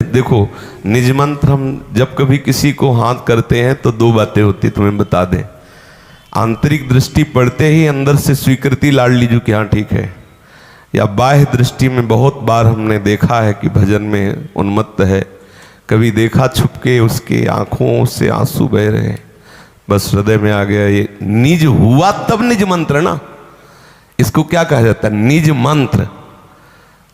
देखो, निज मंत्र हम जब कभी किसी को हाथ करते हैं तो दो बातें होती, तुम्हें बता दें। आंतरिक दृष्टि पड़ते ही अंदर से स्वीकृति लाड़ लीजिए कि हाँ ठीक है, या बाह्य दृष्टि में बहुत बार हमने देखा है कि भजन में उन्मत्त है, कभी देखा छुपके उसके आंखों से आंसू बह रहे हैं, बस हृदय में आ गया ये निज हुआ तब निज मंत्र ना, इसको क्या कहा जाता है? निज मंत्र।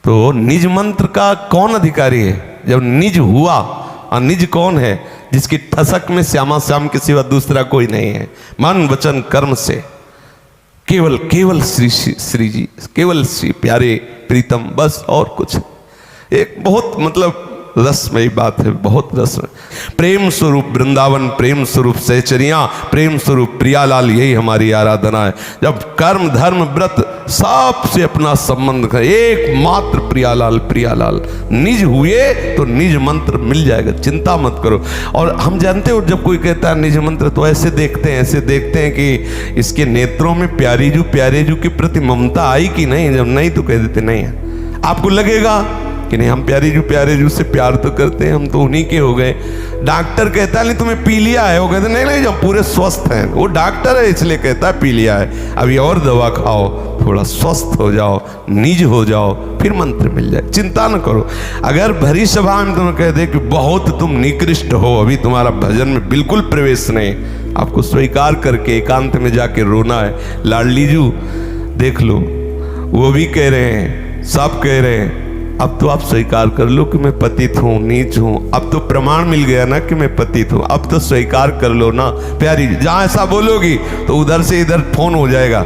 तो निज मंत्र का कौन अधिकारी है? जब निज हुआ, और निज कौन है? जिसकी ठसक में श्यामा श्याम के सिवा दूसरा कोई नहीं है, मन वचन कर्म से केवल केवल श्री जी, केवल श्री प्यारे प्रीतम, बस और कुछ। एक बहुत मतलब रसमयी बात है, बहुत रसमय। प्रेम स्वरूप वृंदावन, प्रेम स्वरूप सहचरियां, प्रेम स्वरूप प्रियालाल, यही हमारी आराधना है। जब कर्म धर्म व्रत सबसे अपना संबंध कर, एकमात्र प्रियालाल प्रियालाल, निज हुए तो निज मंत्र मिल जाएगा, चिंता मत करो। और हम जानते हो जब कोई कहता है निज मंत्र तो ऐसे देखते हैं कि इसके नेत्रों में प्यारे जू के प्रति ममता आई कि नहीं। जब नहीं तो कह देते नहीं है। आपको लगेगा कि नहीं, हम प्यारे जू से प्यार तो करते हैं, हम तो उन्हीं के हो गए। डॉक्टर कहता है नहीं तुम्हें पी लिया है, वो कहते नहीं जब पूरे स्वस्थ हैं। वो डॉक्टर है इसलिए कहता है पी लिया है, अभी और दवा खाओ, थोड़ा स्वस्थ हो जाओ, निज हो जाओ, फिर मंत्र मिल जाए। चिंता न करो। अगर भरी सभा में तुम्हें कह दे कि बहुत तुम निकृष्ट हो, अभी तुम्हारा भजन में बिल्कुल प्रवेश नहीं, आपको स्वीकार करके एकांत में जाके रोना है। लाडलीजू देख लो, वो भी कह रहे हैं, सब कह रहे हैं, अब तो आप स्वीकार कर लो कि मैं पतित हूँ, नीच हूँ। अब तो प्रमाण मिल गया ना कि मैं पतित हूँ, अब तो स्वीकार कर लो ना प्यारी। जहाँ ऐसा बोलोगी तो उधर से इधर फोन हो जाएगा।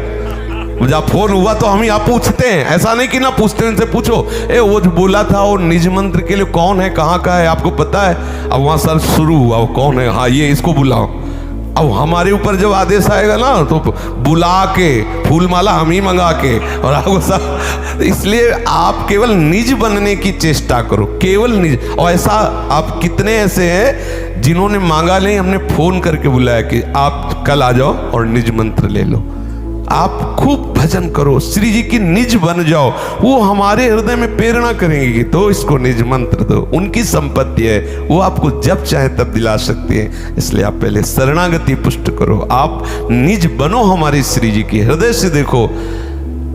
जब फोन हुआ तो हम यहाँ पूछते हैं, ऐसा नहीं कि ना पूछते हैं, उनसे पूछो वो जो बोला था वो निज मंत्र के लिए कौन है, कहाँ का है, आपको पता है? अब वहाँ सर शुरू हुआ, वो कौन है, हाँ ये इसको बुलाओ। अब हमारे ऊपर जब आदेश आएगा ना तो बुला के फूल माला हम ही मंगा के और आपको सब। इसलिए आप केवल निज बनने की चेष्टा करो, केवल निज। और ऐसा आप कितने ऐसे हैं जिन्होंने मांगा नहीं, हमने फोन करके बुलाया कि आप कल आ जाओ और निज मंत्र ले लो। आप खूब भजन करो, श्री जी की निज बन जाओ, वो हमारे हृदय में प्रेरणा करेंगे तो इसको निज मंत्र दो। उनकी संपत्ति है, वो आपको जब चाहे तब दिला सकती है। इसलिए आप पहले शरणागति पुष्ट करो, आप निज बनो हमारी श्री जी की। हृदय से देखो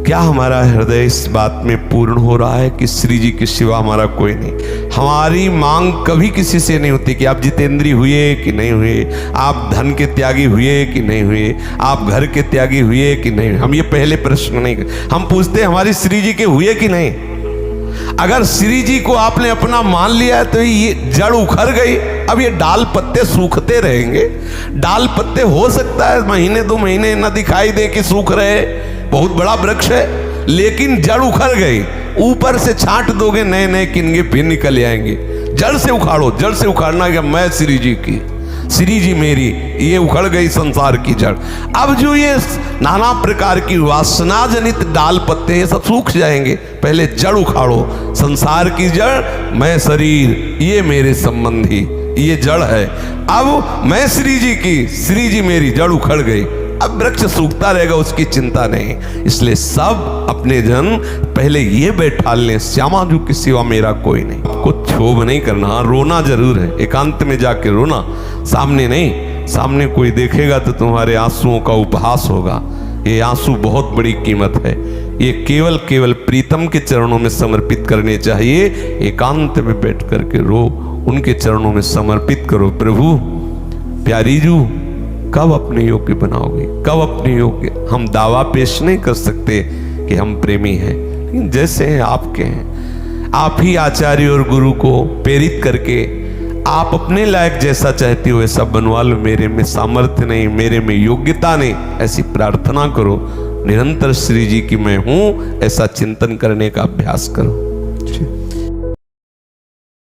क्या हमारा हृदय इस बात में पूर्ण हो रहा है कि श्री जी के सिवा हमारा कोई नहीं। हमारी मांग कभी किसी से नहीं होती कि आप जितेंद्री हुए कि नहीं हुए, आप धन के त्यागी हुए कि नहीं हुए, आप घर के त्यागी हुए कि नहीं। हम ये पहले प्रश्न नहीं, हम पूछते हमारी श्री जी के हुए कि नहीं। अगर श्री जी को आपने अपना मान लिया है तो ये जड़ उखड़ गई, अब ये डाल पत्ते सूखते रहेंगे। डाल पत्ते हो सकता है महीने दो महीने न दिखाई दे कि सूख रहे, बहुत बड़ा वृक्ष है, लेकिन जड़ उखड़ गई। ऊपर से छांट दोगे नए नए किनगे फिर निकल आएंगे। जड़ से उखाड़ो, जड़ से उखाड़ना क्या, मैं श्री जी की, श्री जी मेरी, ये उखड़ गई संसार की जड़। अब जो ये नाना प्रकार की वासना जनित डाल पत्ते ये सब सूख जाएंगे। पहले जड़ उखाड़ो, संसार की जड़ मैं शरीर, ये मेरे संबंधी, ये जड़ है। अब मैं श्री जी की, श्री जी मेरी, जड़ उखड़ गई, अब वृक्ष सूखता रहेगा, उसकी चिंता नहीं। इसलिए सब अपने जन पहले ये बैठा लें, श्यामा जू के सिवा मेरा कोई नहीं। कुछ क्षोभ नहीं करना, रोना जरूर है, एकांत में जाके रोना, सामने नहीं। सामने कोई देखेगा तो तुम्हारे आंसुओं का उपहास होगा। ये आंसू बहुत बड़ी कीमत है, ये केवल केवल प्रीतम के चरणों में समर्पित करने चाहिए। एकांत में बैठ करके रो, उनके चरणों में समर्पित करो। प्रभु प्यारी जू कब अपने योग्य बनाओगे, कब अपने योग्य। हम दावा पेश नहीं कर सकते कि हम प्रेमी हैं, लेकिन जैसे हैं आपके हैं। आप ही आचार्य और गुरु को प्रेरित करके आप अपने लायक जैसा चाहते हो ऐसा बनवा लो। मेरे में सामर्थ्य नहीं, मेरे में योग्यता नहीं, ऐसी प्रार्थना करो। निरंतर श्री जी की मैं हूं ऐसा चिंतन करने का अभ्यास करो।